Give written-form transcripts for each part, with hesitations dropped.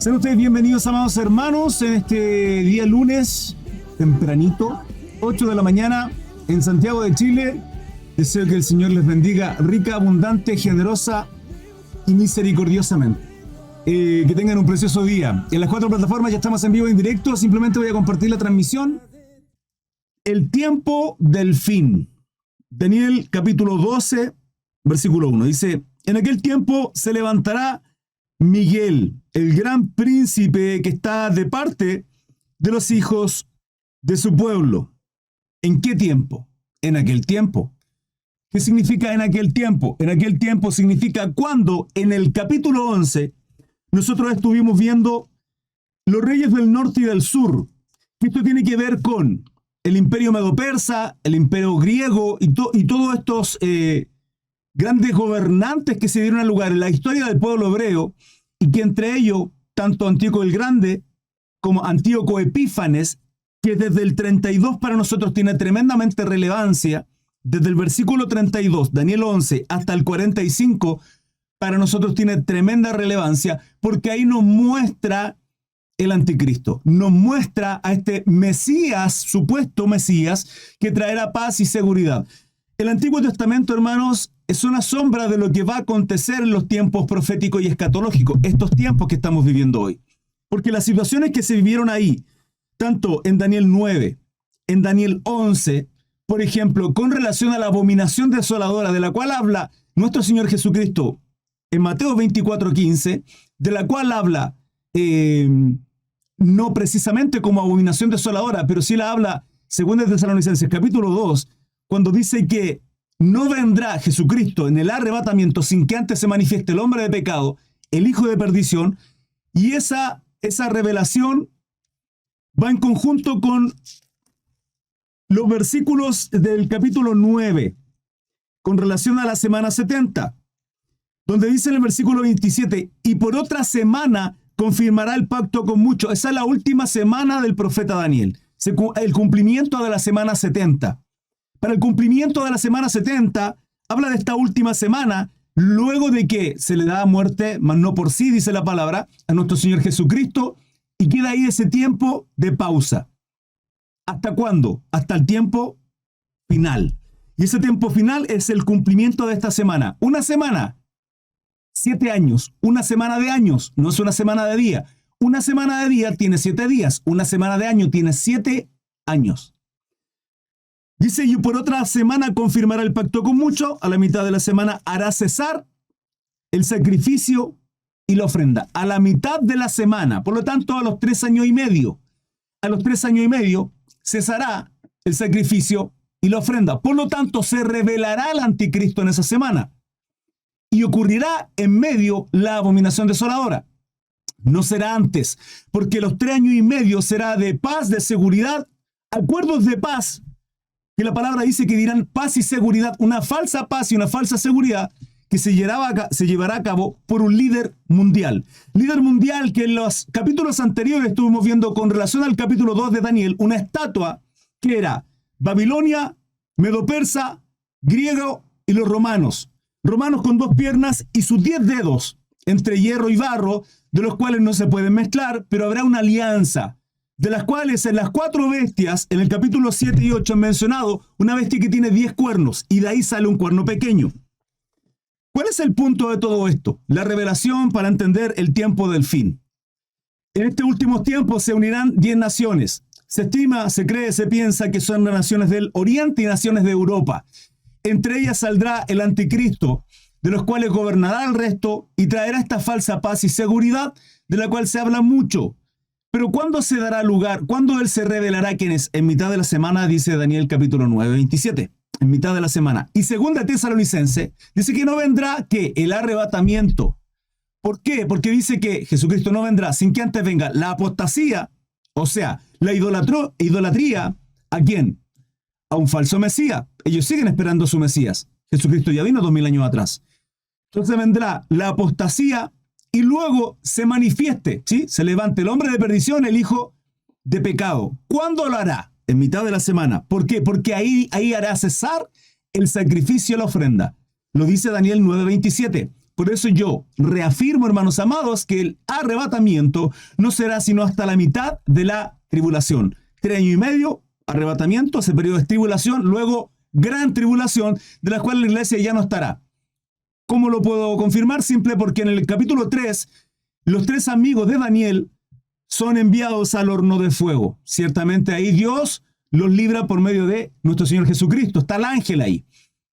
Sean ustedes bienvenidos, amados hermanos, en este día lunes, tempranito, 8 de la mañana, en Santiago de Chile. Deseo que el Señor les bendiga rica, abundante, generosa y misericordiosamente. Que tengan un precioso día. En las 4 plataformas ya estamos en vivo y en directo. Simplemente voy a compartir la transmisión. El tiempo del fin. Daniel capítulo 12, versículo 1. Dice, en aquel tiempo se levantará Miguel, el gran príncipe que está de parte de los hijos de su pueblo. ¿En qué tiempo? En aquel tiempo. ¿Qué significa en aquel tiempo? En aquel tiempo significa cuando en el capítulo 11 nosotros estuvimos viendo los reyes del norte y del sur. Esto tiene que ver con el imperio medo-persa, el imperio griego y todos estos grandes gobernantes que se dieron a lugar en la historia del pueblo hebreo, y que entre ellos, tanto Antíoco el Grande como Antíoco Epífanes, que desde el 32 para nosotros tiene tremendamente relevancia, desde el versículo 32, Daniel 11, hasta el 45, para nosotros tiene tremenda relevancia, porque ahí nos muestra el anticristo, nos muestra a este Mesías, supuesto Mesías, que traerá paz y seguridad. El Antiguo Testamento, hermanos, es una sombra de lo que va a acontecer en los tiempos proféticos y escatológicos, estos tiempos que estamos viviendo hoy. Porque las situaciones que se vivieron ahí, tanto en Daniel 9, en Daniel 11, por ejemplo, con relación a la abominación desoladora de la cual habla nuestro Señor Jesucristo en Mateo 24:15, de la cual habla no precisamente como abominación desoladora, pero sí la habla, según de Tesalonicenses capítulo 2, cuando dice que no vendrá Jesucristo en el arrebatamiento sin que antes se manifieste el hombre de pecado, el hijo de perdición, y esa revelación va en conjunto con los versículos del capítulo 9, con relación a la semana 70, donde dice en el versículo 27, y por otra semana confirmará el pacto con muchos. Esa es la última semana del profeta Daniel, el cumplimiento de la semana 70. Para el cumplimiento de la semana 70, habla de esta última semana, luego de que se le da muerte, mas no por sí, dice la palabra, a nuestro Señor Jesucristo, y queda ahí ese tiempo de pausa. ¿Hasta cuándo? Hasta el tiempo final. Y ese tiempo final es el cumplimiento de esta semana. Una semana, 7 años. Una semana de años, no es una semana de día. Una semana de día tiene 7 días. Una semana de año tiene 7 años. Dice, y por otra semana confirmará el pacto con muchos, a la mitad de la semana hará cesar el sacrificio y la ofrenda. A la mitad de la semana, por lo tanto a los 3 años y medio. A los 3 años y medio cesará el sacrificio y la ofrenda. Por lo tanto se revelará el anticristo en esa semana. Y ocurrirá en medio la abominación desoladora. No será antes, porque los 3 años y medio será de paz, de seguridad, acuerdos de paz, que la palabra dice que dirán paz y seguridad, una falsa paz y una falsa seguridad que se llevará a cabo por un líder mundial. Líder mundial que en los capítulos anteriores estuvimos viendo con relación al capítulo 2 de Daniel, una estatua que era Babilonia, Medo-Persa, griego y los romanos. Romanos con 2 piernas y sus 10 dedos entre hierro y barro, de los cuales no se pueden mezclar, pero habrá una alianza, de las cuales en las 4 bestias, en el capítulo 7 y 8 han mencionado una bestia que tiene 10 cuernos, y de ahí sale un cuerno pequeño. ¿Cuál es el punto de todo esto? La revelación para entender el tiempo del fin. En este último tiempo se unirán 10 naciones. Se estima, se cree, se piensa que son naciones del Oriente y naciones de Europa. Entre ellas saldrá el anticristo, de los cuales gobernará el resto y traerá esta falsa paz y seguridad, de la cual se habla mucho. Pero ¿cuándo se dará lugar? ¿Cuándo él se revelará quién es? En mitad de la semana, dice Daniel capítulo 9, 27. En mitad de la semana. Y segunda Tesalonicense, dice que no vendrá, ¿qué? El arrebatamiento. ¿Por qué? Porque dice que Jesucristo no vendrá sin que antes venga la apostasía, o sea, la idolatría. ¿A quién? A un falso Mesías. Ellos siguen esperando a su Mesías. Jesucristo ya vino 2000 años atrás. Entonces vendrá la apostasía y luego se manifieste, ¿sí? Se levante el hombre de perdición, el hijo de pecado. ¿Cuándo lo hará? En mitad de la semana. ¿Por qué? Porque ahí hará cesar el sacrificio y la ofrenda. Lo dice Daniel 9:27. Por eso yo reafirmo, hermanos amados, que el arrebatamiento no será sino hasta la mitad de la tribulación. 3 años y medio, arrebatamiento, ese periodo de tribulación, luego gran tribulación, de la cual la iglesia ya no estará. ¿Cómo lo puedo confirmar? Simple porque en el capítulo 3, los 3 amigos de Daniel son enviados al horno de fuego. Ciertamente ahí Dios los libra por medio de nuestro Señor Jesucristo. Está el ángel ahí,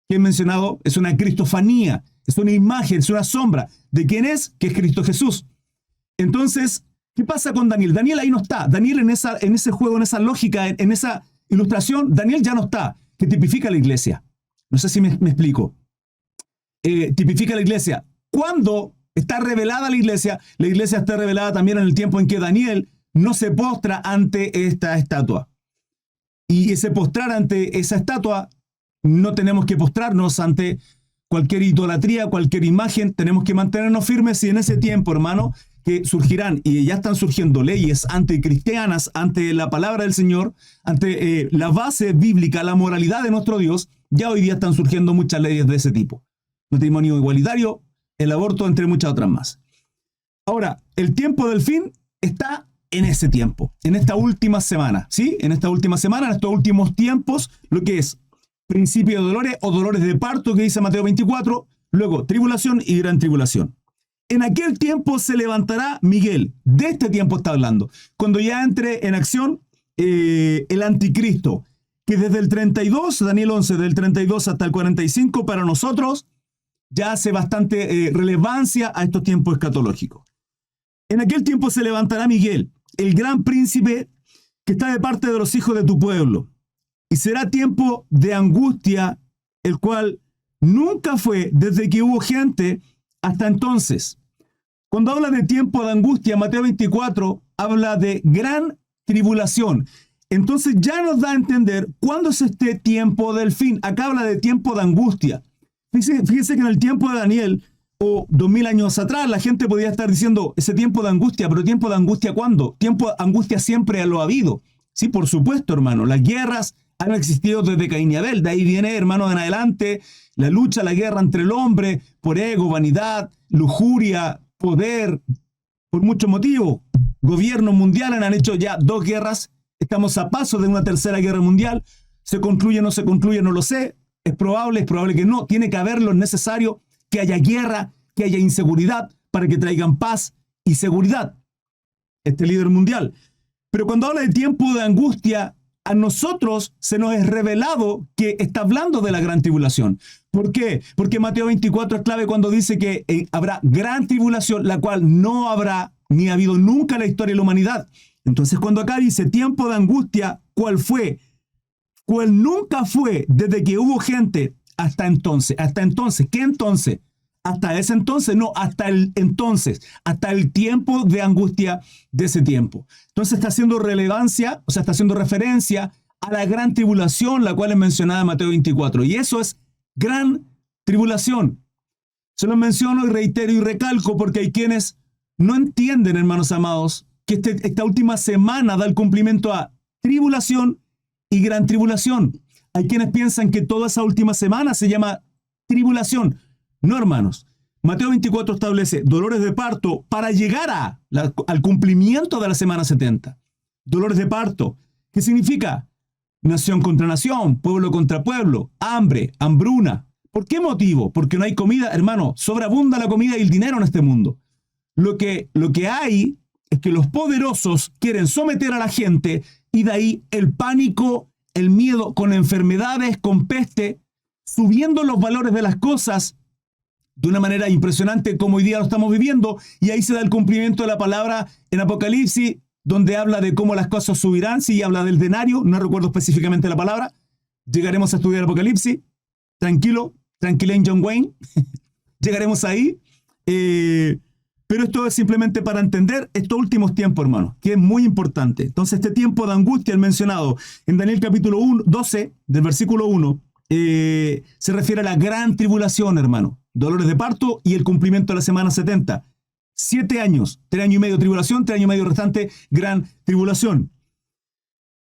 que he mencionado, es una cristofanía, es una imagen, es una sombra. ¿De quién es? Que es Cristo Jesús. Entonces, ¿qué pasa con Daniel? Daniel ahí no está. Daniel en ese juego, en esa lógica, en esa ilustración, Daniel ya no está, que tipifica la iglesia. No sé si me explico. Tipifica la iglesia. Cuando está revelada la iglesia está revelada también en el tiempo en que Daniel no se postra ante esta estatua. Y ese postrar ante esa estatua, no tenemos que postrarnos ante cualquier idolatría, cualquier imagen, tenemos que mantenernos firmes y en ese tiempo, hermano, que surgirán y ya están surgiendo leyes anticristianas ante la palabra del Señor, ante la base bíblica, la moralidad de nuestro Dios, ya hoy día están surgiendo muchas leyes de ese tipo. Matrimonio igualitario, el aborto, entre muchas otras más. Ahora, el tiempo del fin está en ese tiempo, en esta última semana, ¿sí? En esta última semana, en estos últimos tiempos, lo que es principio de dolores o dolores de parto, que dice Mateo 24, luego tribulación y gran tribulación. En aquel tiempo se levantará Miguel, de este tiempo está hablando, cuando ya entre en acción el anticristo, que desde el 32, Daniel 11, del 32 hasta el 45, para nosotros ya hace bastante relevancia a estos tiempos escatológicos. En aquel tiempo se levantará Miguel, el gran príncipe que está de parte de los hijos de tu pueblo, y será tiempo de angustia, el cual nunca fue desde que hubo gente hasta entonces. Cuando habla de tiempo de angustia, Mateo 24 habla de gran tribulación. Entonces ya nos da a entender cuándo es este tiempo del fin. Acá habla de tiempo de angustia. Fíjense que en el tiempo de Daniel, o 2000 años atrás, la gente podía estar diciendo ese tiempo de angustia, pero ¿tiempo de angustia cuándo? Tiempo de angustia siempre lo ha habido. Sí, por supuesto, hermano. Las guerras han existido desde Caín y Abel. De ahí viene, hermano, en adelante, la lucha, la guerra entre el hombre, por ego, vanidad, lujuria, poder, por muchos motivos. Gobiernos mundiales han hecho ya 2 guerras. Estamos a paso de una 3ª guerra mundial. ¿Se concluye o no se concluye? No lo sé. Es probable que no. Tiene que haber lo necesario, que haya guerra, que haya inseguridad, para que traigan paz y seguridad. Este líder mundial. Pero cuando habla de tiempo de angustia, a nosotros se nos es revelado que está hablando de la gran tribulación. ¿Por qué? Porque Mateo 24 es clave cuando dice que habrá gran tribulación, la cual no habrá ni ha habido nunca en la historia de la humanidad. Entonces, cuando acá dice tiempo de angustia, ¿cuál fue? ¿Cuál nunca fue desde que hubo gente hasta entonces? ¿Hasta entonces? ¿Qué entonces? Hasta ese entonces, no, hasta el entonces, hasta el tiempo de angustia de ese tiempo. Entonces está haciendo relevancia, o sea, está haciendo referencia a la gran tribulación, la cual es mencionada en Mateo 24. Y eso es gran tribulación. Se lo menciono y reitero y recalco porque hay quienes no entienden, hermanos amados, que esta última semana da el cumplimiento a tribulación y gran tribulación. Hay quienes piensan que toda esa última semana se llama tribulación. No, hermanos. Mateo 24 establece dolores de parto para llegar al cumplimiento de la semana 70. Dolores de parto. ¿Qué significa? Nación contra nación, pueblo contra pueblo, hambre, hambruna. ¿Por qué motivo? Porque no hay comida, hermano. Sobreabunda la comida y el dinero en este mundo. Lo que hay es que los poderosos quieren someter a la gente y de ahí el pánico, el miedo con enfermedades, con peste, subiendo los valores de las cosas de una manera impresionante como hoy día lo estamos viviendo, y ahí se da el cumplimiento de la palabra en Apocalipsis, donde habla de cómo las cosas subirán, sí, habla del denario, no recuerdo específicamente la palabra, llegaremos a estudiar Apocalipsis, tranquilen John Wayne, llegaremos ahí, pero esto es simplemente para entender estos últimos tiempos, hermano, que es muy importante. Entonces este tiempo de angustia, el mencionado en Daniel capítulo 12, del versículo 1, se refiere a la gran tribulación, hermano. Dolores de parto y el cumplimiento de la semana 70. 7 años, 3 años y medio tribulación, 3 años y medio restante, gran tribulación.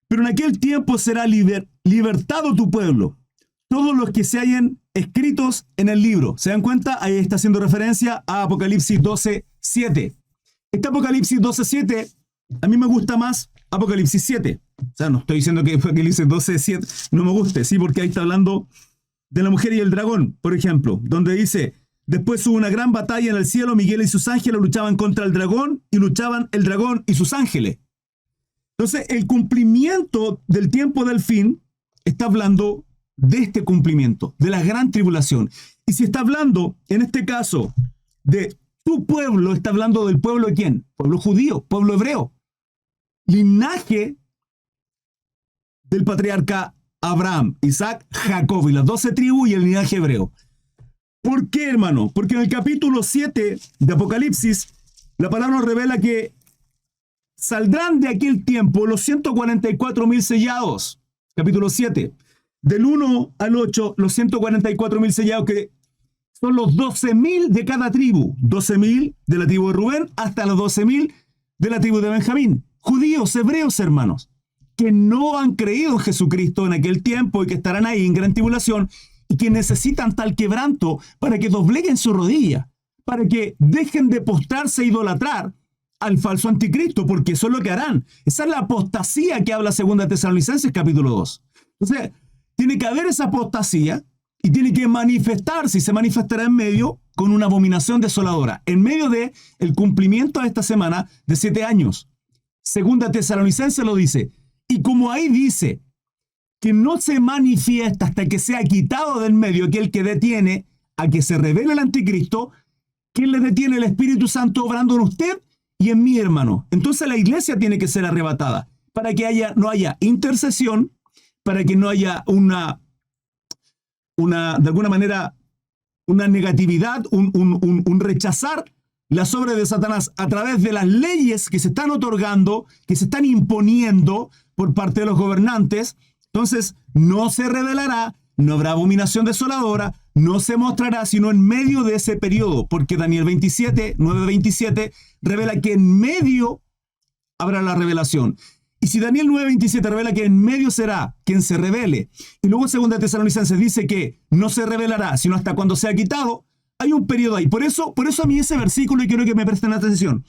Pero en aquel tiempo será libertado tu pueblo, todos los que se hallen escritos en el libro. ¿Se dan cuenta? Ahí está haciendo referencia a Apocalipsis 12:7. Este Apocalipsis 12:7, a mí me gusta más Apocalipsis 7. O sea, no estoy diciendo que Apocalipsis 12:7 no me guste, sí, porque ahí está hablando de la mujer y el dragón, por ejemplo, donde dice: después hubo una gran batalla en el cielo, Miguel y sus ángeles luchaban contra el dragón, y luchaban el dragón y sus ángeles. Entonces, el cumplimiento del tiempo del fin está hablando de este cumplimiento, de la gran tribulación. Y si está hablando, en este caso, de tu pueblo, está hablando del pueblo de ¿quién? Pueblo judío, pueblo hebreo. Linaje del patriarca Abraham, Isaac, Jacob, y las 12 tribus y el linaje hebreo. ¿Por qué, hermano? Porque en el capítulo 7 de Apocalipsis, la palabra nos revela que saldrán de aquel tiempo los 144.000 sellados. Capítulo 7. Del 1 al 8, los 144.000 sellados, que son los 12.000 de cada tribu. 12.000 de la tribu de Rubén hasta los 12.000 de la tribu de Benjamín. Judíos, hebreos, hermanos, que no han creído en Jesucristo en aquel tiempo y que estarán ahí en gran tribulación y que necesitan tal quebranto para que dobleguen su rodilla, para que dejen de postrarse e idolatrar al falso anticristo, porque eso es lo que harán. Esa es la apostasía que habla 2 Tesalonicenses capítulo 2. Entonces, tiene que haber esa apostasía y tiene que manifestarse, y se manifestará en medio con una abominación desoladora, en medio de el cumplimiento de esta semana de 7 años. 2 Tesalonicenses lo dice, y como ahí dice que no se manifiesta hasta que sea quitado del medio aquel que detiene a que se revele el anticristo, ¿quién le detiene? El Espíritu Santo obrando en usted y en mí, hermano. Entonces la iglesia tiene que ser arrebatada para que no haya intercesión, para que no haya de alguna manera, una negatividad, un rechazar las obras de Satanás a través de las leyes que se están otorgando, que se están imponiendo por parte de los gobernantes. Entonces, no se revelará, no habrá abominación desoladora, no se mostrará sino en medio de ese periodo, porque Daniel 9:27 revela que en medio habrá la revelación. Y si Daniel 9:27 revela que en medio será quien se revele, y luego 2 Tesalonicenses dice que no se revelará sino hasta cuando sea quitado, hay un periodo ahí. Por eso a mí ese versículo, y quiero que me presten atención.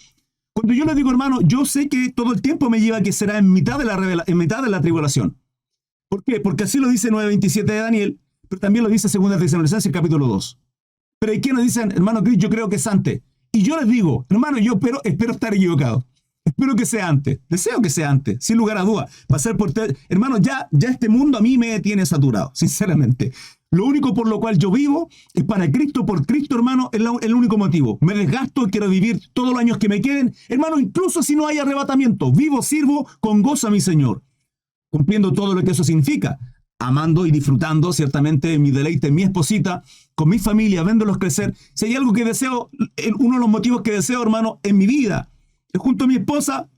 Cuando yo les digo, hermano, yo sé que todo el tiempo me lleva a que será en mitad de la tribulación. ¿Por qué? Porque así lo dice 9:27 de Daniel, pero también lo dice 2 Tesalonicenses capítulo 2. Pero hay quienes dicen, hermano Cris, yo creo que es antes. Y yo les digo, hermano, yo espero estar equivocado. Espero que sea antes. Deseo que sea antes, sin lugar a duda. Hermano, ya este mundo a mí me tiene saturado, sinceramente. Lo único por lo cual yo vivo es para Cristo, por Cristo, hermano, es el único motivo. Me desgasto y quiero vivir todos los años que me queden. Hermano, incluso si no hay arrebatamiento, vivo, sirvo con gozo a mi Señor, cumpliendo todo lo que eso significa, amando y disfrutando ciertamente mi deleite, mi esposita, con mi familia, viéndolos crecer. Si hay algo que deseo, uno de los motivos que deseo, hermano, en mi vida, es junto a mi esposa,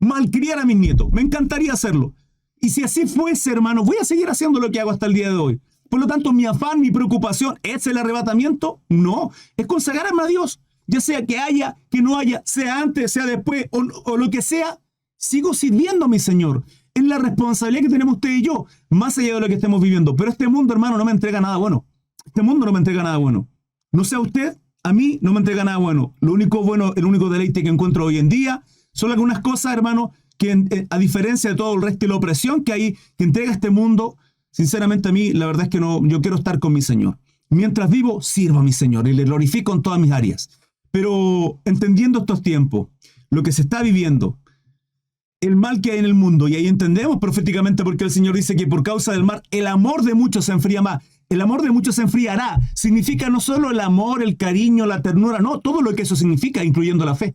malcriar a mis nietos. Me encantaría hacerlo. Y si así fuese, hermano, voy a seguir haciendo lo que hago hasta el día de hoy. Por lo tanto, mi afán, mi preocupación, ¿es el arrebatamiento? No, es consagrarme a Dios. Ya sea que haya, que no haya, sea antes, sea después, o lo que sea, sigo sirviendo a mi Señor. Es la responsabilidad que tenemos usted y yo, más allá de lo que estemos viviendo. Pero este mundo, hermano, no me entrega nada bueno. Este mundo no me entrega nada bueno. No sea usted, a mí no me entrega nada bueno. Lo único bueno, el único deleite que encuentro hoy en día son algunas cosas, hermano, que a diferencia de todo el resto de la opresión que hay, que entrega este mundo, sinceramente a mí, la verdad es que no, yo quiero estar con mi Señor. Mientras vivo, sirvo a mi Señor y le glorifico en todas mis áreas. Pero entendiendo estos tiempos, lo que se está viviendo, el mal que hay en el mundo, y ahí entendemos proféticamente porque el Señor dice que por causa del mal, el amor de muchos se enfría más. El amor de muchos se enfriará. Significa no solo el amor, el cariño, la ternura, no, todo lo que eso significa, incluyendo la fe.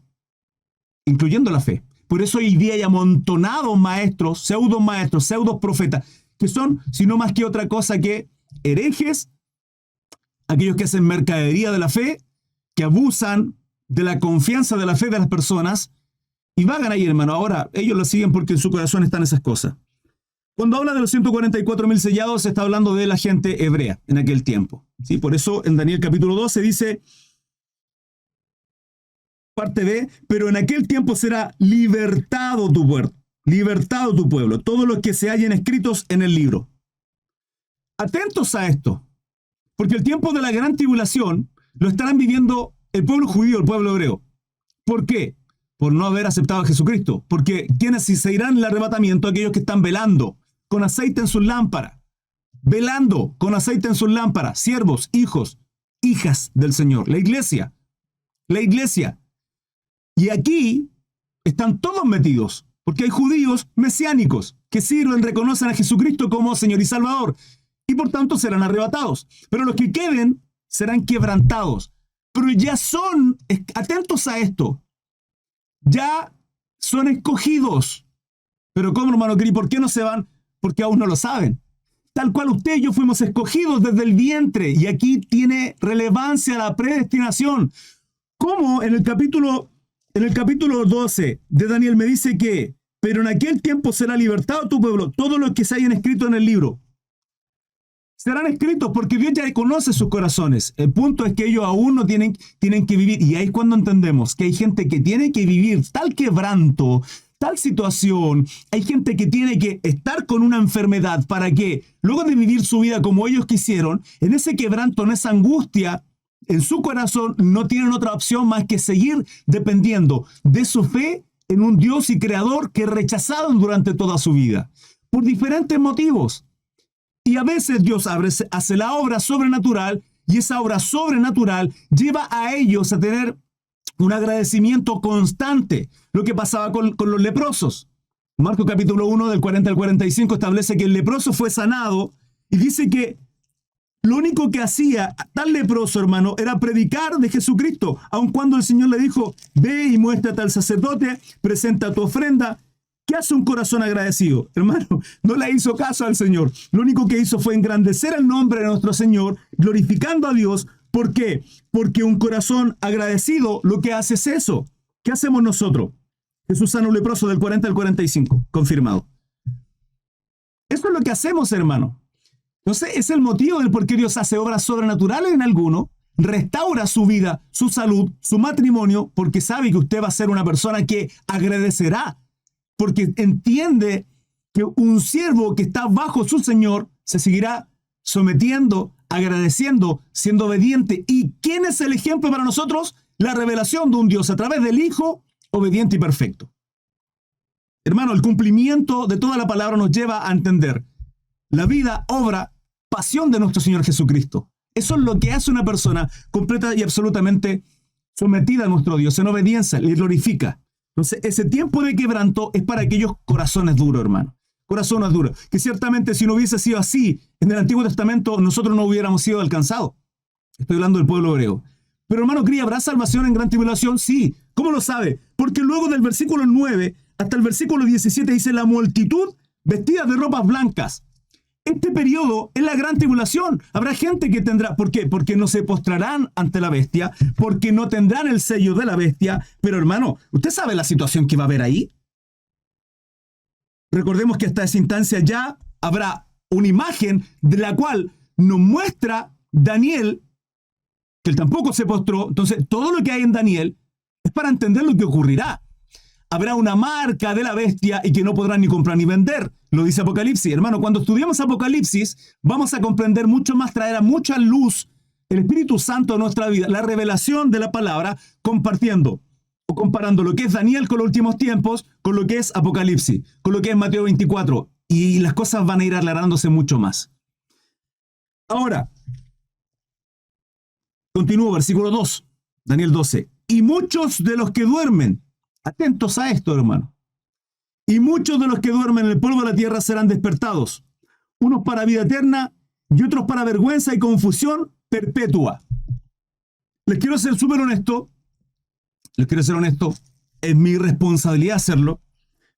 Incluyendo la fe. Por eso hoy día hay amontonados maestros, pseudo profetas, que son, si no más que otra cosa que herejes, aquellos que hacen mercadería de la fe, que abusan de la confianza de la fe de las personas, y vagan ahí, hermano. Ahora, ellos lo siguen porque en su corazón están esas cosas. Cuando habla de los 144.000 sellados, se está hablando de la gente hebrea en aquel tiempo. ¿Sí? Por eso en Daniel capítulo 12 dice, parte B, pero en aquel tiempo será libertado tu pueblo, todos los que se hallen escritos en el libro. Atentos a esto. Porque el tiempo de la gran tribulación lo estarán viviendo el pueblo judío, el pueblo hebreo. ¿Por qué? Por no haber aceptado a Jesucristo. Porque quienes se irán en el arrebatamiento, aquellos que están velando con aceite en sus lámparas. Velando con aceite en sus lámparas. Siervos, hijos, hijas del Señor. La iglesia. La iglesia. Y aquí están todos metidos. Porque hay judíos mesiánicos que sirven, reconocen a Jesucristo como Señor y Salvador. Y por tanto serán arrebatados. Pero los que queden serán quebrantados. Pero ya son, atentos a esto, ya son escogidos. Pero ¿cómo, hermano Cris? ¿Por qué no se van? Porque aún no lo saben. Tal cual usted y yo fuimos escogidos desde el vientre. Y aquí tiene relevancia la predestinación. ¿Cómo en el capítulo 12 de Daniel me dice que, pero en aquel tiempo será libertado tu pueblo, todos los que se hayan escrito en el libro? Serán escritos porque Dios ya conoce sus corazones. El punto es que ellos aún no tienen que vivir. Y ahí es cuando entendemos que hay gente que tiene que vivir tal quebranto, tal situación. Hay gente que tiene que estar con una enfermedad para que, luego de vivir su vida como ellos quisieron, en ese quebranto, en esa angustia, en su corazón, no tienen otra opción más que seguir dependiendo de su fe en un Dios y Creador que rechazaron durante toda su vida. Por diferentes motivos. Y a veces Dios hace la obra sobrenatural y esa obra sobrenatural lleva a ellos a tener un agradecimiento constante. Lo que pasaba con los leprosos. Marcos capítulo 1 del 40 al 45 establece que el leproso fue sanado y dice que lo único que hacía tal leproso, hermano, era predicar de Jesucristo. Aun cuando el Señor le dijo, ve y muéstrate al sacerdote, presenta tu ofrenda. ¿Qué hace un corazón agradecido? Hermano, no le hizo caso al Señor. Lo único que hizo fue engrandecer el nombre de nuestro Señor, glorificando a Dios. ¿Por qué? Porque un corazón agradecido lo que hace es eso. ¿Qué hacemos nosotros? Jesús sana un leproso del 40 al 45, confirmado. Eso es lo que hacemos, hermano. Entonces, es el motivo del por qué Dios hace obras sobrenaturales en alguno, restaura su vida, su salud, su matrimonio, porque sabe que usted va a ser una persona que agradecerá. Porque entiende que un siervo que está bajo su Señor se seguirá sometiendo, agradeciendo, siendo obediente. ¿Y quién es el ejemplo para nosotros? La revelación de un Dios a través del Hijo, obediente y perfecto. Hermano, el cumplimiento de toda la palabra nos lleva a entender la vida, obra, pasión de nuestro Señor Jesucristo. Eso es lo que hace una persona completa y absolutamente sometida a nuestro Dios, en obediencia, le glorifica. Entonces, ese tiempo de quebranto es para aquellos corazones duros, hermano. Corazones duros. Que ciertamente si no hubiese sido así en el Antiguo Testamento, nosotros no hubiéramos sido alcanzados. Estoy hablando del pueblo hebreo. Pero hermano, ¿habrá salvación en gran tribulación? Sí. ¿Cómo lo sabe? Porque luego del versículo 9 hasta el versículo 17 dice la multitud vestida de ropas blancas. Este periodo es la gran tribulación. Habrá gente que tendrá, ¿por qué? Porque no se postrarán ante la bestia, porque no tendrán el sello de la bestia. Pero hermano, ¿usted sabe la situación que va a haber ahí? Recordemos que hasta esa instancia ya habrá una imagen de la cual nos muestra Daniel, que él tampoco se postró. Entonces, todo lo que hay en Daniel es para entender lo que ocurrirá. Habrá una marca de la bestia y que no podrán ni comprar ni vender. Lo dice Apocalipsis. Hermano, cuando estudiamos Apocalipsis, vamos a comprender mucho más, traerá mucha luz el Espíritu Santo a nuestra vida, la revelación de la palabra, compartiendo o comparando lo que es Daniel con los últimos tiempos, con lo que es Apocalipsis, con lo que es Mateo 24. Y las cosas van a ir aclarándose mucho más. Ahora, continúo, versículo 2, Daniel 12. Y muchos de los que duermen, atentos a esto, hermano. Y muchos de los que duermen en el polvo de la tierra serán despertados, unos para vida eterna y otros para vergüenza y confusión perpetua. Les quiero ser súper honesto. Es mi responsabilidad hacerlo.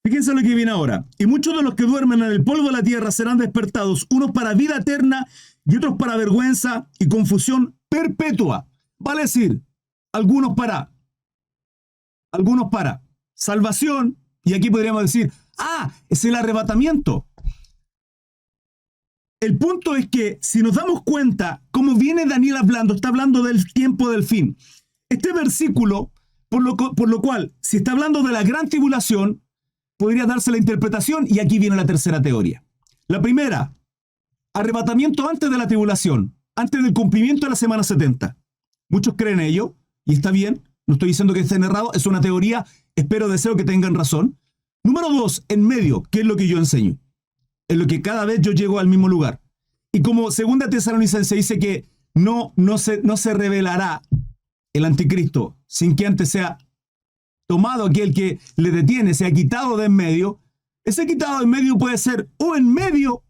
Fíjense lo que viene ahora. Y muchos de los que duermen en el polvo de la tierra serán despertados, unos para vida eterna y otros para vergüenza y confusión perpetua. Vale decir, algunos para salvación. Y aquí podríamos decir, es el arrebatamiento. El punto es que si nos damos cuenta cómo viene Daniel hablando, está hablando del tiempo del fin. Este versículo, por lo cual, si está hablando de la gran tribulación, podría darse la interpretación, y aquí viene la tercera teoría. La primera, arrebatamiento antes de la tribulación. antes del cumplimiento de la semana 70. Muchos creen ello, y está bien, no estoy diciendo que estén errados, es una teoría, deseo que tengan razón. Número 2, en medio, ¿qué es lo que yo enseño? Es lo que cada vez yo llego al mismo lugar. Y como segunda Tesalonicense dice que no se revelará el anticristo sin que antes sea tomado aquel que le detiene, sea quitado de en medio. Ese quitado de en medio puede ser o en medio,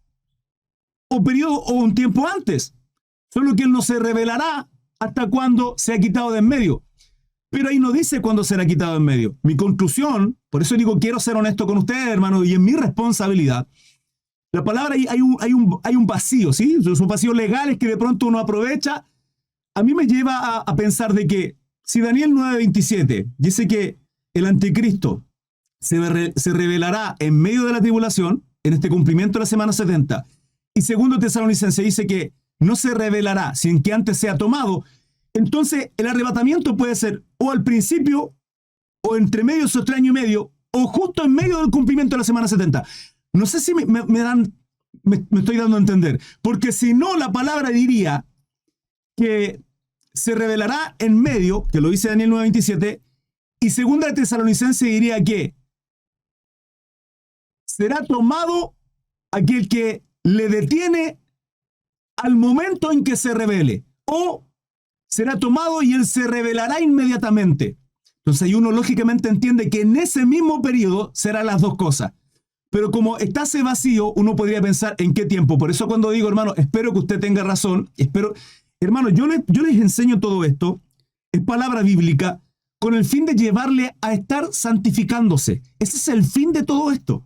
o periodo, o un tiempo antes. Solo que él no se revelará hasta cuando sea quitado de en medio. Pero ahí no dice cuándo será quitado de en medio. Mi conclusión, por eso digo, quiero ser honesto con ustedes, hermanos, y en mi responsabilidad. La palabra, hay un vacío, ¿sí? Son vacíos legales que de pronto uno aprovecha. A mí me lleva a pensar de que si Daniel 9:27 dice que el anticristo se revelará en medio de la tribulación, en este cumplimiento de la semana 70, y segundo Tesalonicense dice que no se revelará sin que antes sea tomado, entonces el arrebatamiento puede ser o al principio, o entre medio de esos año y medio, o justo en medio del cumplimiento de la semana 70. No sé si me estoy dando a entender, porque si no, la palabra diría que se revelará en medio, que lo dice Daniel 9:27, y segunda Tesalonicense diría que será tomado aquel que le detiene al momento en que se revele, o será tomado y él se revelará inmediatamente. Entonces ahí uno lógicamente entiende que en ese mismo periodo serán las dos cosas. Pero como está ese vacío, uno podría pensar en qué tiempo. Por eso cuando digo, hermano, espero que usted tenga razón, hermano, yo les enseño todo esto, es palabra bíblica, con el fin de llevarle a estar santificándose. Ese es el fin de todo esto.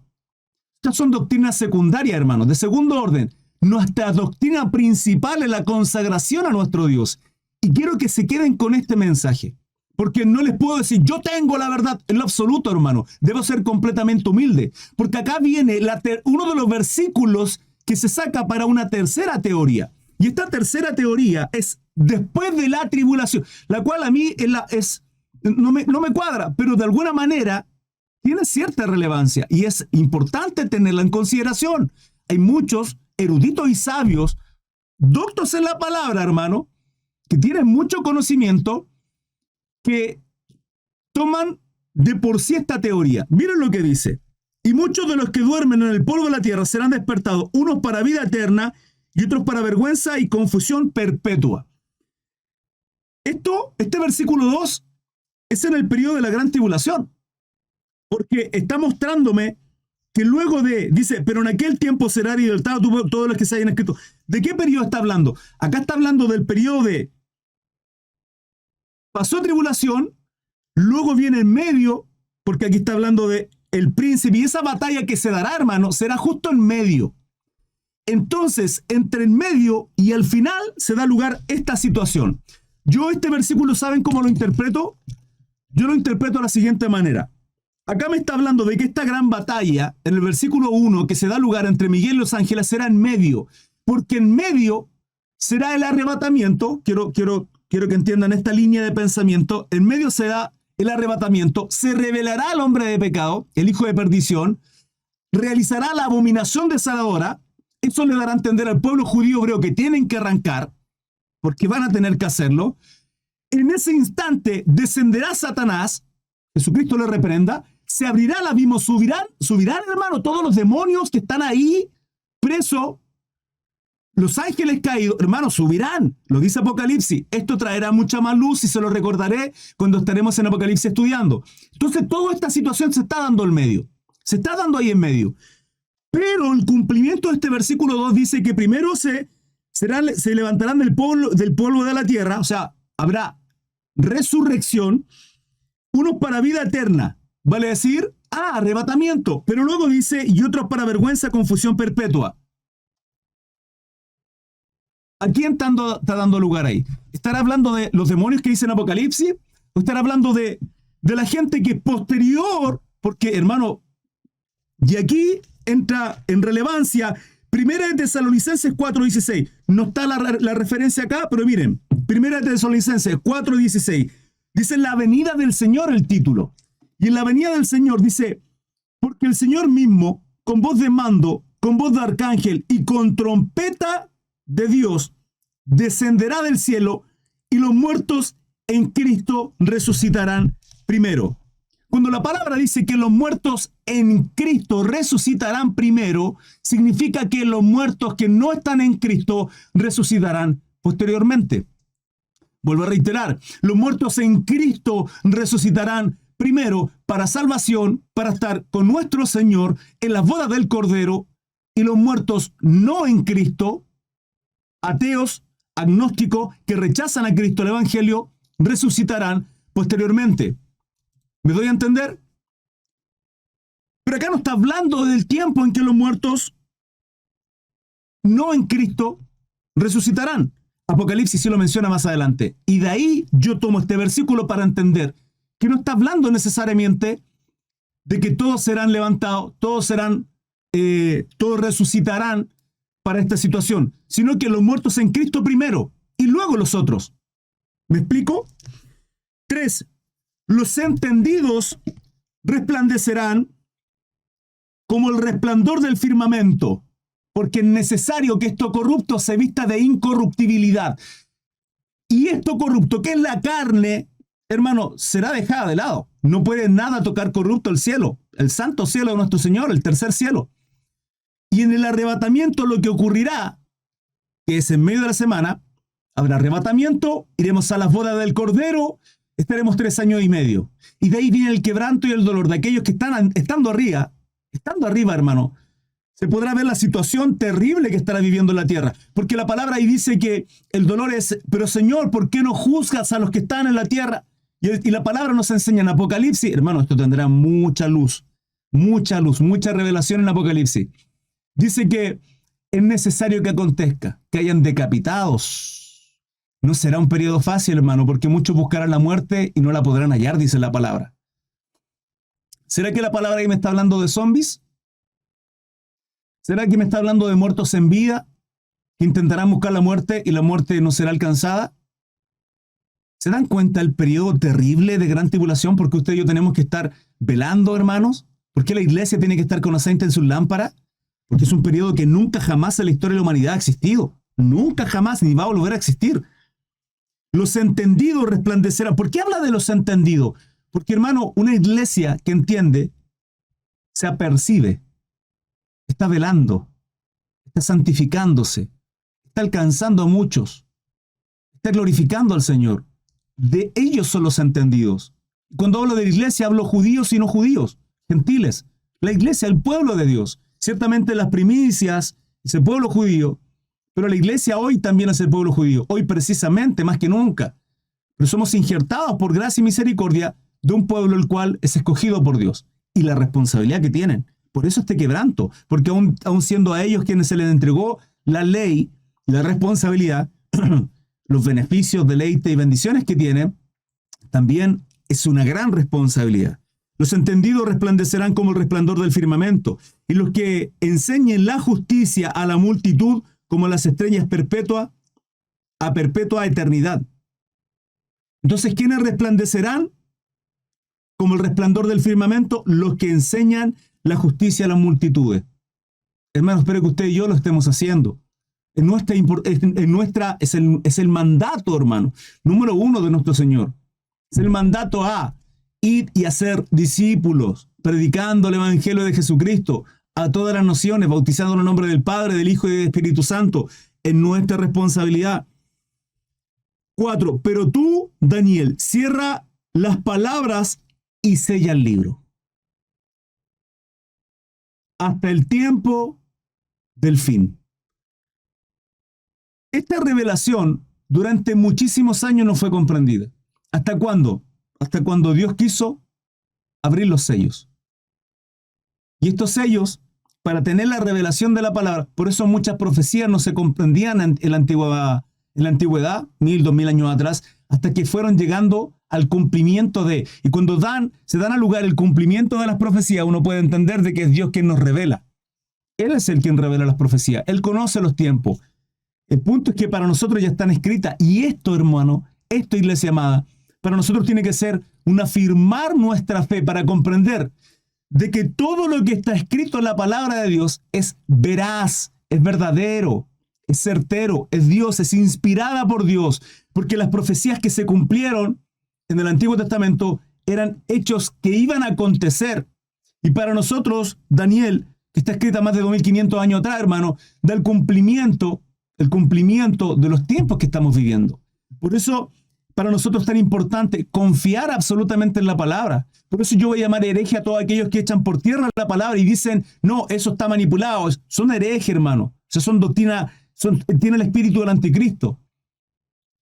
Estas son doctrinas secundarias, hermanos, de segundo orden. Nuestra doctrina principal es la consagración a nuestro Dios. Y quiero que se queden con este mensaje. Porque no les puedo decir, yo tengo la verdad en lo absoluto, hermano. Debo ser completamente humilde. Porque acá viene uno de los versículos que se saca para una tercera teoría. Y esta tercera teoría es después de la tribulación, la cual a mí no me cuadra, pero de alguna manera tiene cierta relevancia y es importante tenerla en consideración. Hay muchos eruditos y sabios, doctos en la palabra, hermano, que tienen mucho conocimiento, que toman de por sí esta teoría. Miren lo que dice. Y muchos de los que duermen en el polvo de la tierra serán despertados, unos para vida eterna y otros para vergüenza y confusión perpetua. Este versículo 2 es en el periodo de la gran tribulación, porque está mostrándome que luego dice, pero en aquel tiempo será libertado todos los que se hayan escrito. ¿De qué periodo está hablando? Acá está hablando del periodo de pasó tribulación, luego viene en medio, porque aquí está hablando de el príncipe, y esa batalla que se dará, hermano, será justo en medio. Entonces, entre en medio y al final se da lugar esta situación. Yo este versículo, ¿saben cómo lo interpreto? Yo lo interpreto de la siguiente manera. Acá me está hablando de que esta gran batalla, en el versículo 1, que se da lugar entre Miguel y los ángeles, será en medio, porque en medio será el arrebatamiento. Quiero que entiendan esta línea de pensamiento. En medio se da el arrebatamiento, se revelará al hombre de pecado, el hijo de perdición, realizará la abominación desoladora. Eso le dará a entender al pueblo judío hebreo que tienen que arrancar, porque van a tener que hacerlo. En ese instante descenderá Satanás, Jesucristo le reprenda, se abrirá el abismo, subirán, hermano, todos los demonios que están ahí presos, los ángeles caídos, hermano, subirán, lo dice Apocalipsis. Esto traerá mucha más luz y se lo recordaré cuando estaremos en Apocalipsis estudiando. Entonces, toda esta situación se está dando en medio, se está dando ahí en medio. Pero el cumplimiento de este versículo 2 dice que primero se levantarán del polvo de la tierra, o sea, habrá resurrección, unos para vida eterna, vale decir, arrebatamiento, pero luego dice, y otros para vergüenza, confusión perpetua. ¿A quién está dando lugar ahí? ¿Estará hablando de los demonios que dice en Apocalipsis? ¿O estará hablando de la gente que es posterior? Porque, hermano, y aquí entra en relevancia Primera de Tesalonicenses 4:16. No está la referencia acá, pero miren, Primera de Tesalonicenses 4:16. Dice la venida del Señor el título. Y en la venida del Señor dice, porque el Señor mismo, con voz de mando, con voz de arcángel y con trompeta de Dios, descenderá del cielo y los muertos en Cristo resucitarán primero. Cuando la palabra dice que los muertos en Cristo resucitarán primero, significa que los muertos que no están en Cristo resucitarán posteriormente. Vuelvo a reiterar, los muertos en Cristo resucitarán primero para salvación, para estar con nuestro Señor en las bodas del Cordero, y los muertos no en Cristo, ateos, agnósticos, que rechazan a Cristo el Evangelio, resucitarán posteriormente. ¿Me doy a entender? Pero acá no está hablando del tiempo en que los muertos no en Cristo resucitarán. Apocalipsis sí lo menciona más adelante. Y de ahí yo tomo este versículo para entender que no está hablando necesariamente de que todos serán levantados, todos resucitarán para esta situación, sino que los muertos en Cristo primero y luego los otros. ¿Me explico? 3. Los entendidos resplandecerán como el resplandor del firmamento, porque es necesario que esto corrupto se vista de incorruptibilidad. Y esto corrupto, que es la carne, hermano, será dejada de lado. No puede nada tocar corrupto el cielo, el santo cielo de nuestro Señor, el tercer cielo. Y en el arrebatamiento lo que ocurrirá, que es en medio de la semana, habrá arrebatamiento, iremos a las bodas del Cordero, estaremos 3 años y medio. Y de ahí viene el quebranto y el dolor de aquellos que están estando arriba, hermano. Se podrá ver la situación terrible que estará viviendo la tierra. Porque la palabra ahí dice que el dolor es, pero Señor, ¿por qué no juzgas a los que están en la tierra? Y la palabra nos enseña en Apocalipsis, hermano, esto tendrá mucha luz, mucha revelación en Apocalipsis. Dice que es necesario que acontezca, que hayan decapitados. No será un periodo fácil, hermano, porque muchos buscarán la muerte y no la podrán hallar, dice la palabra. ¿Será que la palabra ahí me está hablando de zombies? ¿Será que me está hablando de muertos en vida, que intentarán buscar la muerte y la muerte no será alcanzada? ¿Se dan cuenta el periodo terrible de gran tribulación? ¿Por qué usted y yo tenemos que estar velando, hermanos? ¿Por qué la iglesia tiene que estar con aceite en sus lámparas? Porque es un periodo que nunca jamás en la historia de la humanidad ha existido. Nunca jamás, ni va a volver a existir. Los entendidos resplandecerán. ¿Por qué habla de los entendidos? Porque, hermano, una iglesia que entiende, se apercibe, está velando, está santificándose, está alcanzando a muchos, está glorificando al Señor. De ellos son los entendidos. Cuando hablo de la iglesia, hablo judíos y no judíos, gentiles. La iglesia, el pueblo de Dios. Ciertamente las primicias es el pueblo judío, pero la iglesia hoy también es el pueblo judío. Hoy precisamente, más que nunca. Pero somos injertados por gracia y misericordia de un pueblo el cual es escogido por Dios. Y la responsabilidad que tienen. Por eso este quebranto. Porque aún siendo a ellos quienes se les entregó la ley, la responsabilidad, los beneficios, deleite y bendiciones que tienen, también es una gran responsabilidad. Los entendidos resplandecerán como el resplandor del firmamento, y los que enseñen la justicia a la multitud como las estrellas perpetua a perpetua eternidad. Entonces, ¿quiénes resplandecerán como el resplandor del firmamento? Los que enseñan la justicia a las multitudes. Hermanos, espero que usted y yo lo estemos haciendo. Es el mandato, hermano, número 1 de nuestro Señor. Es el mandato a ir y hacer discípulos, predicando el Evangelio de Jesucristo a todas las naciones, bautizando en el nombre del Padre, del Hijo y del Espíritu Santo. Es nuestra responsabilidad. 4. Pero tú, Daniel, cierra las palabras y sella el libro. Hasta el tiempo del fin. Esta revelación durante muchísimos años no fue comprendida. ¿Hasta cuándo? Hasta cuando Dios quiso abrir los sellos. Y estos sellos, para tener la revelación de la palabra, por eso muchas profecías no se comprendían en la antigüedad, 1000, 2000 años atrás, hasta que fueron llegando al cumplimiento de. Y cuando se dan a lugar el cumplimiento de las profecías, uno puede entender de que es Dios quien nos revela. Él es el quien revela las profecías. Él conoce los tiempos. El punto es que para nosotros ya están escritas. Y esto, hermano, esto, iglesia amada, para nosotros tiene que ser un afirmar nuestra fe para comprender de que todo lo que está escrito en la palabra de Dios es veraz, es verdadero, es certero, es Dios, es inspirada por Dios, porque las profecías que se cumplieron en el Antiguo Testamento eran hechos que iban a acontecer. Y para nosotros, Daniel, que está escrita más de 2500 años atrás, hermano, da el cumplimiento de los tiempos que estamos viviendo. Por eso, para nosotros es tan importante confiar absolutamente en la palabra. Por eso yo voy a llamar hereje a todos aquellos que echan por tierra la palabra y dicen, no, eso está manipulado. Son herejes, hermano. O sea, son doctrina, tiene el espíritu del anticristo.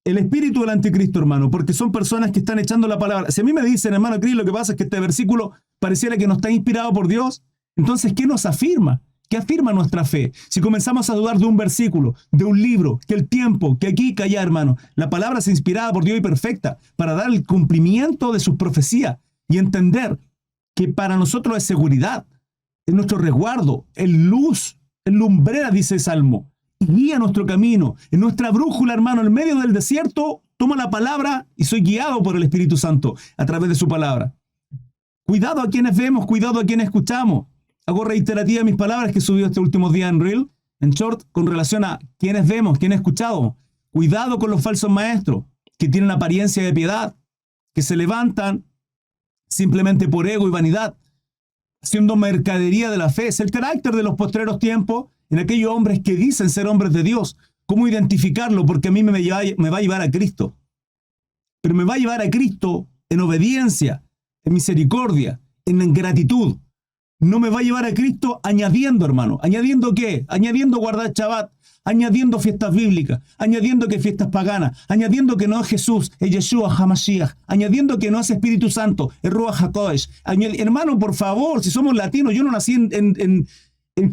El espíritu del anticristo, hermano, porque son personas que están echando la palabra. Si a mí me dicen, hermano Cris, lo que pasa es que este versículo pareciera que no está inspirado por Dios, entonces, ¿qué nos afirma? ¿Qué afirma nuestra fe? Si comenzamos a dudar de un versículo, de un libro, que el tiempo, que aquí, que allá, hermano, la palabra es inspirada por Dios y perfecta para dar el cumplimiento de sus profecías y entender que para nosotros es seguridad, es nuestro resguardo, es luz, es lumbrera, dice el Salmo. Y guía nuestro camino. En nuestra brújula, hermano, en medio del desierto, tomo la palabra y soy guiado por el Espíritu Santo a través de su palabra. Cuidado a quienes vemos, cuidado a quienes escuchamos. Hago reiterativa mis palabras que he subido estos últimos días en Reel, en Short, con relación a quienes vemos, quienes escuchamos. Cuidado con los falsos maestros que tienen apariencia de piedad, que se levantan simplemente por ego y vanidad, haciendo mercadería de la fe. Es el carácter de los postreros tiempos en aquellos hombres que dicen ser hombres de Dios. ¿Cómo identificarlo? Porque a mí me va a llevar a Cristo. Pero me va a llevar a Cristo en obediencia, en misericordia, en gratitud. No me va a llevar a Cristo añadiendo, hermano. ¿Añadiendo qué? Añadiendo guardar Shabbat, añadiendo fiestas bíblicas, añadiendo que fiestas paganas, añadiendo que no es Jesús, es Yeshua HaMashiach, añadiendo que no es Espíritu Santo, es Ruach HaKodesh. Hermano, por favor, si somos latinos, yo no nací en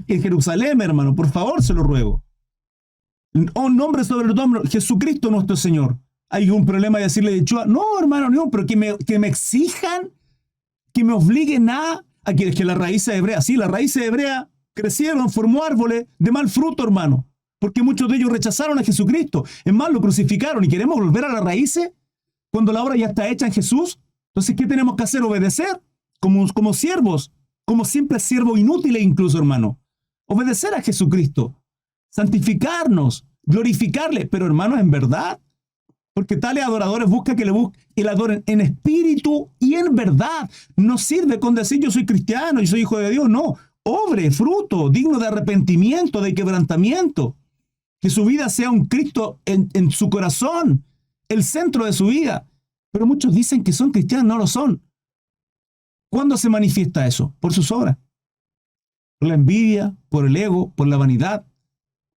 Jerusalén, hermano, por favor, se lo ruego. Oh, nombre sobre el nombre, Jesucristo nuestro Señor. ¿Hay un problema de decirle Yeshua? No, hermano, no, pero que me exijan, que me obliguen a que las raíces hebreas, sí, las raíces hebreas crecieron, formó árboles de mal fruto, hermano, porque muchos de ellos rechazaron a Jesucristo. Es más, lo crucificaron y queremos volver a las raíces cuando la obra ya está hecha en Jesús. Entonces, ¿qué tenemos que hacer? Obedecer como siervos, como simples siervos inútiles incluso, hermano. Obedecer a Jesucristo, santificarnos, glorificarle, pero hermanos, en verdad, porque tales adoradores buscan que le adoren en espíritu y en verdad. No sirve con decir yo soy cristiano, yo soy hijo de Dios, no. Obre, fruto, digno de arrepentimiento, de quebrantamiento. Que su vida sea un Cristo en su corazón, el centro de su vida. Pero muchos dicen que son cristianos, no lo son. ¿Cuándo se manifiesta eso? Por sus obras. Por la envidia, por el ego, por la vanidad,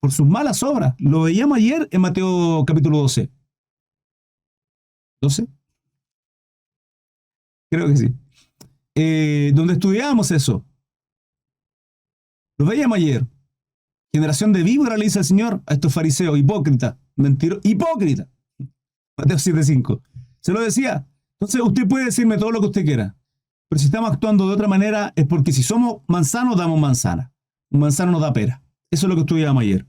por sus malas obras. Lo veíamos ayer en Mateo capítulo 12. ¿12? Creo que sí. Donde estudiábamos eso. Lo veíamos ayer. Generación de víbora, le dice el Señor a estos fariseos, hipócritas, mentirosos, hipócritas. Mateo 7:5. Se lo decía. Entonces usted puede decirme todo lo que usted quiera. Pero si estamos actuando de otra manera es porque si somos manzanos, damos manzana. Un manzano nos da pera. Eso es lo que estudiábamos ayer.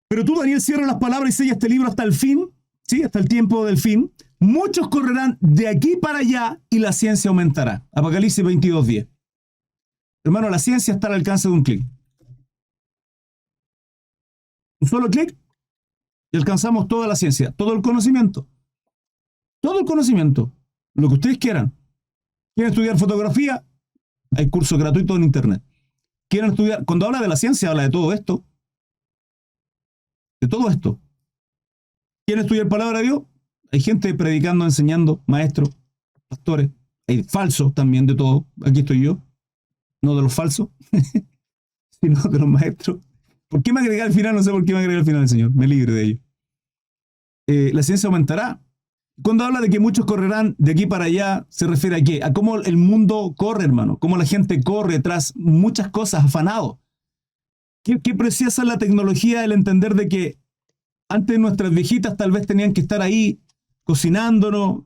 Pero tú, Daniel, cierra las palabras y sella este libro hasta el fin. Sí, hasta el tiempo del fin. Muchos correrán de aquí para allá y la ciencia aumentará. Apocalipsis 22:10. Hermano, la ciencia está al alcance de un clic. Un solo clic y alcanzamos toda la ciencia, todo el conocimiento. Todo el conocimiento. Lo que ustedes quieran. ¿Quieren estudiar fotografía? Hay cursos gratuitos en internet. ¿Quieren estudiar? Cuando habla de la ciencia, habla de todo esto. De todo esto. ¿Quieren estudiar palabra de Dios? Hay gente predicando, enseñando, maestros, pastores. Hay falsos también de todo. Aquí estoy yo. No de los falsos, sino de los maestros. ¿Por qué me agrega al final? No sé por qué me agrega al final el Señor. Me libre de ello. La ciencia aumentará. Cuando habla de que muchos correrán de aquí para allá, ¿se refiere a qué? A cómo el mundo corre, hermano. Cómo la gente corre tras muchas cosas afanado. Qué preciosa es la tecnología, el entender de que antes nuestras viejitas tal vez tenían que estar ahí cocinándonos,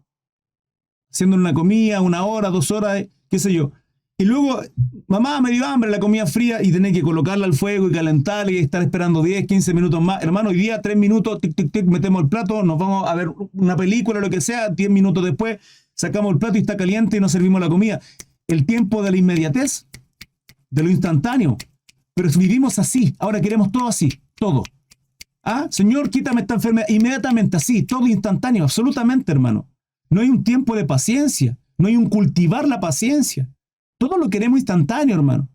haciendo una comida, 1 hora, 2 horas, qué sé yo. Y luego, mamá, me dio hambre, la comida fría, y tenés que colocarla al fuego y calentarla y estar esperando 10, 15 minutos más. Hermano, hoy día 3 minutos, tic, tic, tic, metemos el plato, nos vamos a ver una película, lo que sea, 10 minutos después, sacamos el plato y está caliente y nos servimos la comida. El tiempo de la inmediatez, de lo instantáneo. Pero vivimos así, ahora queremos todo así, todo. Ah, Señor, quítame esta enfermedad, inmediatamente, así, todo instantáneo, absolutamente, hermano. No hay un tiempo de paciencia, no hay un cultivar la paciencia. Todo lo queremos instantáneo, hermano.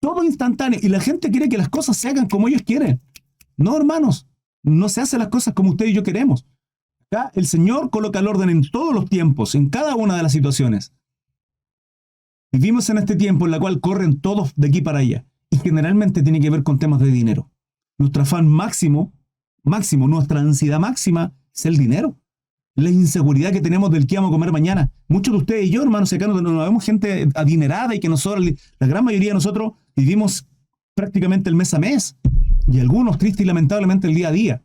Todo instantáneo. Y la gente quiere que las cosas se hagan como ellos quieren. No, hermanos, no se hacen las cosas como usted y yo queremos. Acá el Señor coloca el orden en todos los tiempos, en cada una de las situaciones. Vivimos en este tiempo en el cual corren todos de aquí para allá. Y generalmente tiene que ver con temas de dinero. Nuestro afán máximo, nuestra ansiedad máxima es el dinero. La inseguridad que tenemos del que vamos a comer mañana. Muchos de ustedes y yo, hermanos, acá no vemos gente adinerada y que nosotros, la gran mayoría de nosotros, vivimos prácticamente el mes a mes. Y algunos, triste y lamentablemente, el día a día.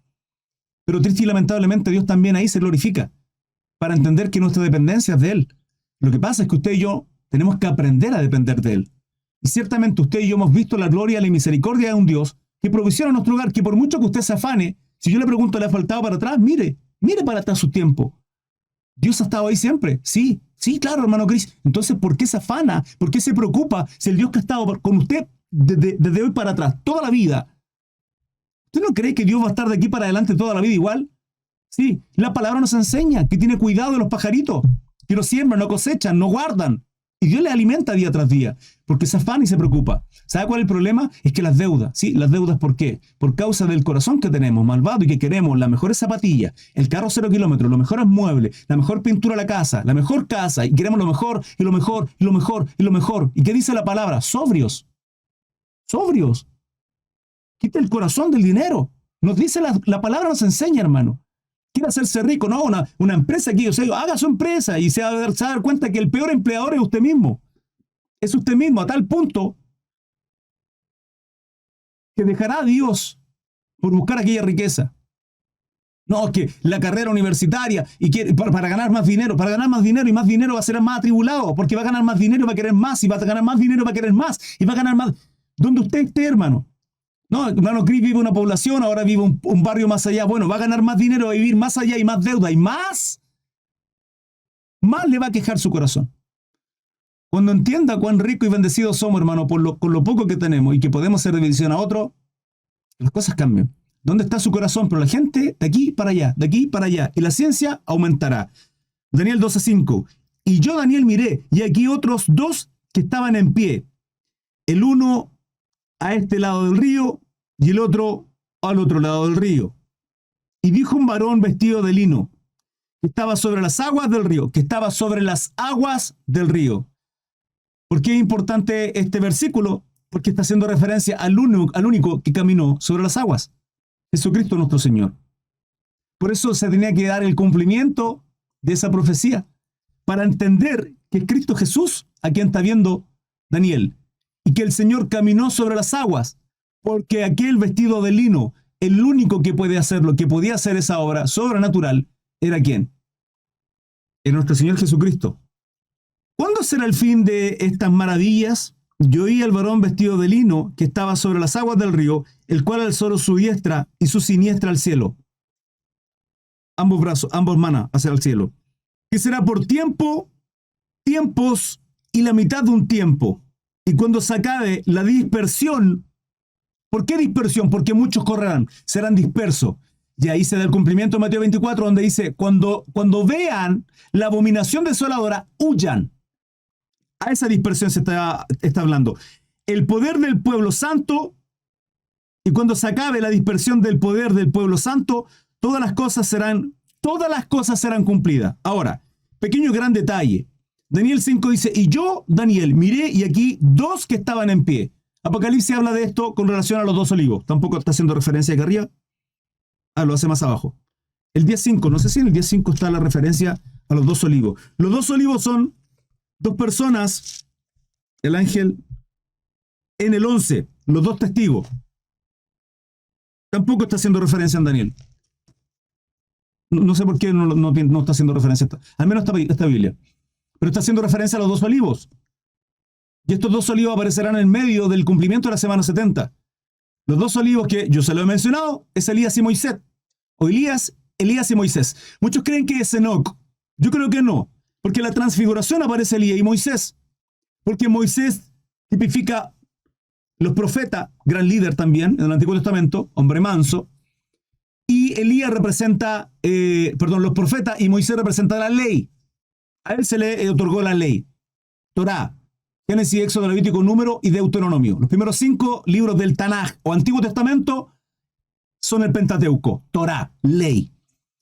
Pero triste y lamentablemente, Dios también ahí se glorifica para entender que nuestra dependencia es de Él. Lo que pasa es que usted y yo tenemos que aprender a depender de Él. Y ciertamente usted y yo hemos visto la gloria y la misericordia de un Dios que provisiona nuestro hogar, que por mucho que usted se afane, si yo le pregunto, ¿le ha faltado para atrás? Mire para atrás su tiempo. Dios ha estado ahí siempre. Sí, claro, hermano Cris. Entonces, ¿por qué se afana? ¿Por qué se preocupa si el Dios que ha estado con usted desde hoy para atrás, toda la vida? ¿Usted no cree que Dios va a estar de aquí para adelante toda la vida igual? Sí, la palabra nos enseña que tiene cuidado de los pajaritos, que no siembran, no cosechan, no guardan. Y Dios les alimenta día tras día, porque se afana y se preocupa. ¿Sabe cuál es el problema? Es que las deudas, ¿sí? Las deudas, ¿por qué? Por causa del corazón que tenemos, malvado, y que queremos las mejores zapatillas, el carro 0 kilómetros, los mejores muebles, la mejor pintura de la mejor casa, y queremos lo mejor, y lo mejor, y lo mejor, y lo mejor. ¿Y qué dice la palabra? Sobrios. Sobrios. Quita el corazón del dinero. Nos dice la palabra, nos enseña, hermano. Quiere hacerse rico, no, una empresa aquí, o sea, haga su empresa y se va a dar cuenta que el peor empleador es usted mismo. Es usted mismo, a tal punto que dejará a Dios por buscar aquella riqueza. No, que la carrera universitaria y para ganar más dinero y más dinero va a ser más atribulado, porque va a ganar más dinero y va a querer más, y va a ganar más dinero y va a querer más, y va a ganar más. Donde usted esté, hermano. No, hermano Cris vive una población, ahora vive un barrio más allá. Bueno, va a ganar más dinero, va a vivir más allá y más deuda y más le va a quejar su corazón. Cuando entienda cuán rico y bendecidos somos, hermano, con lo poco que tenemos y que podemos hacer de bendición a otro, las cosas cambian. ¿Dónde está su corazón? Pero la gente de aquí para allá, de aquí para allá. Y la ciencia aumentará. Daniel 12:5. Y yo, Daniel, miré, y aquí otros dos que estaban en pie. El uno a este lado del río y el otro al otro lado del río. Y dijo un varón vestido de lino, que estaba sobre las aguas del río, que estaba sobre las aguas del río. ¿Por qué es importante este versículo? Porque está haciendo referencia al único que caminó sobre las aguas, Jesucristo nuestro Señor. Por eso se tenía que dar el cumplimiento de esa profecía, para entender que es Cristo Jesús a quien está viendo Daniel, y que el Señor caminó sobre las aguas, porque aquel vestido de lino, el único que puede hacerlo, que podía hacer esa obra sobrenatural, ¿era quién? Era nuestro Señor Jesucristo. ¿Cuándo será el fin de estas maravillas? Yo oí al varón vestido de lino que estaba sobre las aguas del río, el cual alzó su diestra y su siniestra al cielo. Ambos brazos, ambos manos hacia el cielo. Que será por tiempos y la mitad de un tiempo. Y cuando se acabe la dispersión, ¿por qué dispersión? Porque muchos correrán, serán dispersos. Y ahí se da el cumplimiento de Mateo 24, donde dice, cuando vean la abominación desoladora, huyan. A esa dispersión se está hablando. El poder del pueblo santo, y cuando se acabe la dispersión del poder del pueblo santo, todas las cosas serán cumplidas. Ahora, pequeño gran detalle. Daniel 5 dice, y yo, Daniel, miré y aquí dos que estaban en pie. Apocalipsis habla de esto con relación a los dos olivos. Tampoco está haciendo referencia aquí arriba. Lo hace más abajo. El 10.5, no sé si en el 10.5 está la referencia a los dos olivos. Los dos olivos son dos personas, el ángel, en el 11, los dos testigos. Tampoco está haciendo referencia en Daniel. No sé por qué no está haciendo referencia. Al menos esta Biblia. Pero está haciendo referencia a los dos olivos. Y estos dos olivos aparecerán en medio del cumplimiento de la semana 70. Los dos olivos que yo se lo he mencionado es Elías y Moisés. O Elías y Moisés. Muchos creen que es Enoc. Yo creo que no. Porque en la transfiguración aparece Elías y Moisés. Porque Moisés tipifica los profetas, gran líder también en el Antiguo Testamento, hombre manso, y Elías representa, los profetas y Moisés representa la ley. A él se le otorgó la ley. Torá, Génesis, Éxodo, Levítico, Número y Deuteronomio. Los primeros 5 libros del Tanaj o Antiguo Testamento son el Pentateuco, Torá, ley.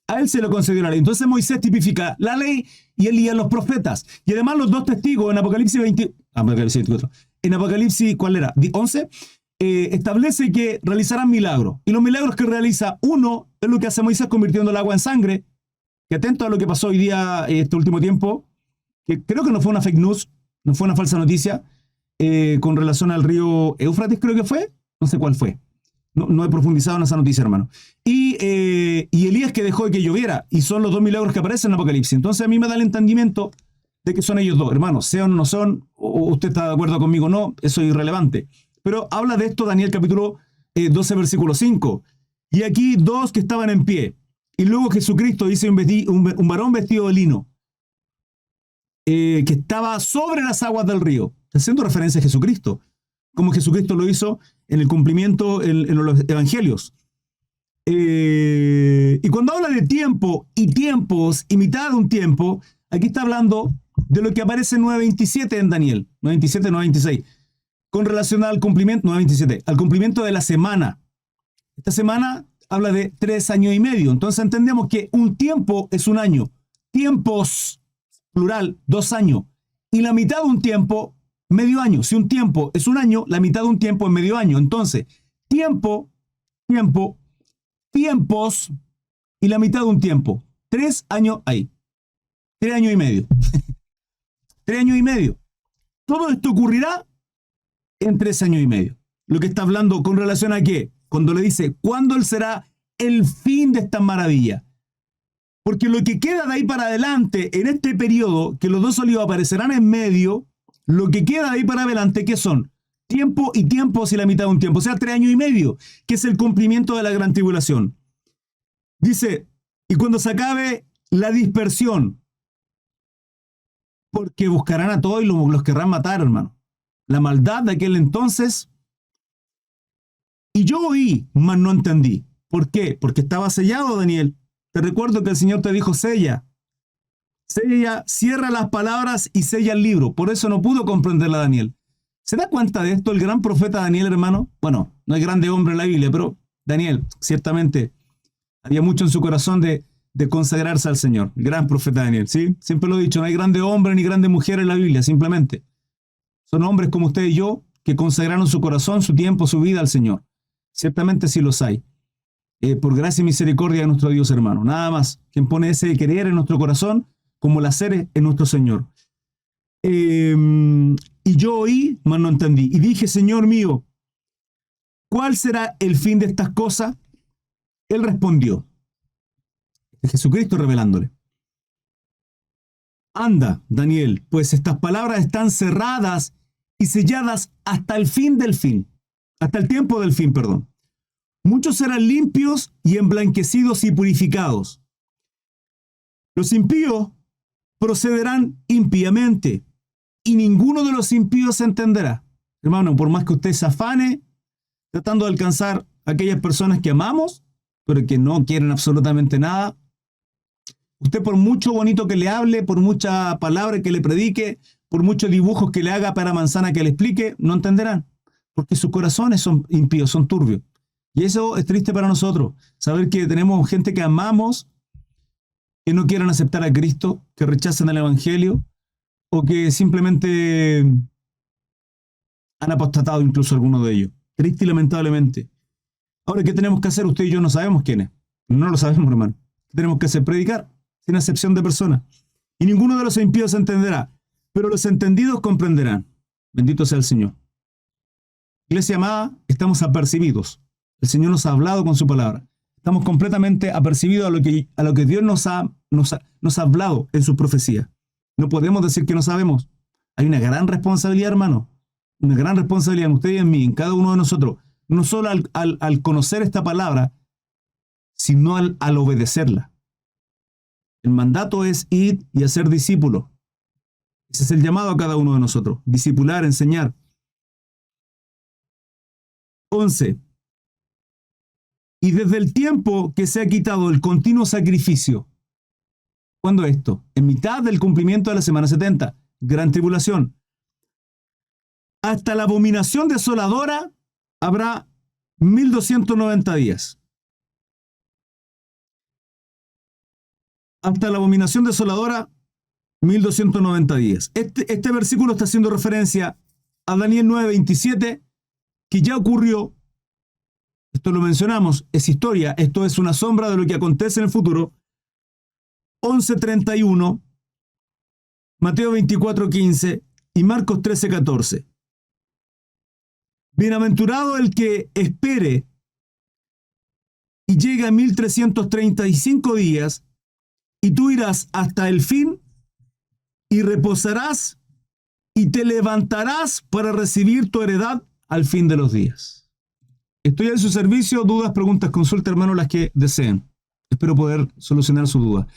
A él se le concedió la ley. Entonces Moisés tipifica la ley y Elías los profetas. Y además los dos testigos en Apocalipsis 24. En Apocalipsis, ¿cuál era? 11. Establece que realizarán milagros. Y los milagros que realiza uno es lo que hace Moisés convirtiendo el agua en sangre. Que atento a lo que pasó hoy día, este último tiempo, que creo que no fue una fake news, no fue una falsa noticia, con relación al río Éufrates, creo que fue. No sé cuál fue. No he profundizado en esa noticia, hermano. Y Elías que dejó de que lloviera. Y son los dos milagros que aparecen en Apocalipsis. Entonces a mí me da el entendimiento de que son ellos dos. Hermanos, sean o no son, o usted está de acuerdo conmigo o no, eso es irrelevante. Pero habla de esto Daniel capítulo 12, versículo 5. Y aquí dos que estaban en pie. Y luego Jesucristo dice un varón vestido de lino, que estaba sobre las aguas del río. Haciendo referencia a Jesucristo. Como Jesucristo lo hizo en el cumplimiento en los evangelios. Y cuando habla de tiempo y tiempos y mitad de un tiempo, aquí está hablando de lo que aparece en 9.27 en Daniel. 9.27, 9.26. Con relación al cumplimiento, 9.27, al cumplimiento de la semana. Esta semana habla de 3 años y medio. Entonces entendemos que un tiempo es un año. Tiempos, plural, 2 años. Y la mitad de un tiempo, medio año. Si un tiempo es un año, la mitad de un tiempo es medio año. Entonces, tiempos y la mitad de un tiempo. 3 años ahí. 3 años y medio. 3 años y medio. Todo esto ocurrirá en 3 años y medio. Lo que está hablando con relación a qué, cuando le dice, ¿cuándo él será el fin de esta maravilla? Porque lo que queda de ahí para adelante, en este periodo, que los dos olivos aparecerán en medio, lo que queda de ahí para adelante, ¿qué son? Tiempo y tiempos y la mitad de un tiempo, o sea, 3 años y medio, que es el cumplimiento de la gran tribulación. Dice, y cuando se acabe la dispersión, porque buscarán a todos y los querrán matar, hermano. La maldad de aquel entonces. Y yo oí, mas no entendí. ¿Por qué? Porque estaba sellado, Daniel. Te recuerdo que el Señor te dijo, sella, cierra las palabras y sella el libro. Por eso no pudo comprenderla Daniel. ¿Se da cuenta de esto el gran profeta Daniel, hermano? Bueno, no hay grande hombre en la Biblia, pero Daniel, ciertamente, había mucho en su corazón de consagrarse al Señor. El gran profeta Daniel, ¿sí? Siempre lo he dicho, no hay grande hombre ni grande mujer en la Biblia, simplemente. Son hombres como usted y yo que consagraron su corazón, su tiempo, su vida al Señor. Ciertamente sí los hay. Por gracia y misericordia de nuestro Dios, hermano. Nada más. Quien pone ese querer en nuestro corazón, como el hacer en nuestro Señor. Y yo oí, mas no entendí. Y dije, Señor mío, ¿cuál será el fin de estas cosas? Él respondió. Jesucristo revelándole. Anda, Daniel, pues estas palabras están cerradas y selladas hasta el fin del fin. Hasta el tiempo del fin, perdón. Muchos serán limpios y emblanquecidos y purificados. Los impíos procederán impíamente y ninguno de los impíos se entenderá. Hermano, por más que usted se afane tratando de alcanzar a aquellas personas que amamos, pero que no quieren absolutamente nada, usted por mucho bonito que le hable, por mucha palabra que le predique, por muchos dibujos que le haga para manzana que le explique, no entenderán, porque sus corazones son impíos, son turbios. Y eso es triste para nosotros, saber que tenemos gente que amamos, que no quieren aceptar a Cristo, que rechazan el Evangelio, o que simplemente han apostatado incluso algunos de ellos. Triste y lamentablemente. Ahora, ¿qué tenemos que hacer? Usted y yo no sabemos quién es. No lo sabemos, hermano. ¿Qué tenemos que hacer? Predicar, sin excepción de persona. Y ninguno de los impíos entenderá, pero los entendidos comprenderán. Bendito sea el Señor. Iglesia amada, estamos apercibidos. El Señor nos ha hablado con su palabra. Estamos completamente apercibidos a lo que Dios nos ha hablado en su profecía. No podemos decir que no sabemos. Hay una gran responsabilidad, hermano. Una gran responsabilidad en usted y en mí, en cada uno de nosotros. No solo al conocer esta palabra, sino al obedecerla. El mandato es ir y hacer discípulos. Ese es el llamado a cada uno de nosotros. Discipular, enseñar. 11. Y desde el tiempo que se ha quitado el continuo sacrificio. ¿Cuándo esto? En mitad del cumplimiento de la semana 70. Gran tribulación. Hasta la abominación desoladora habrá 1290 días. Hasta la abominación desoladora, 1290 días. Este versículo está haciendo referencia a Daniel 9:27, que ya ocurrió. Esto lo mencionamos, es historia, esto es una sombra de lo que acontece en el futuro. 11:31, Mateo 24:15 y Marcos 13:14. Bienaventurado el que espere y llegue a 1335 días, y tú irás hasta el fin y reposarás y te levantarás para recibir tu heredad al fin de los días. Estoy a su servicio. Dudas, preguntas, consulta, hermano, las que deseen. Espero poder solucionar su duda.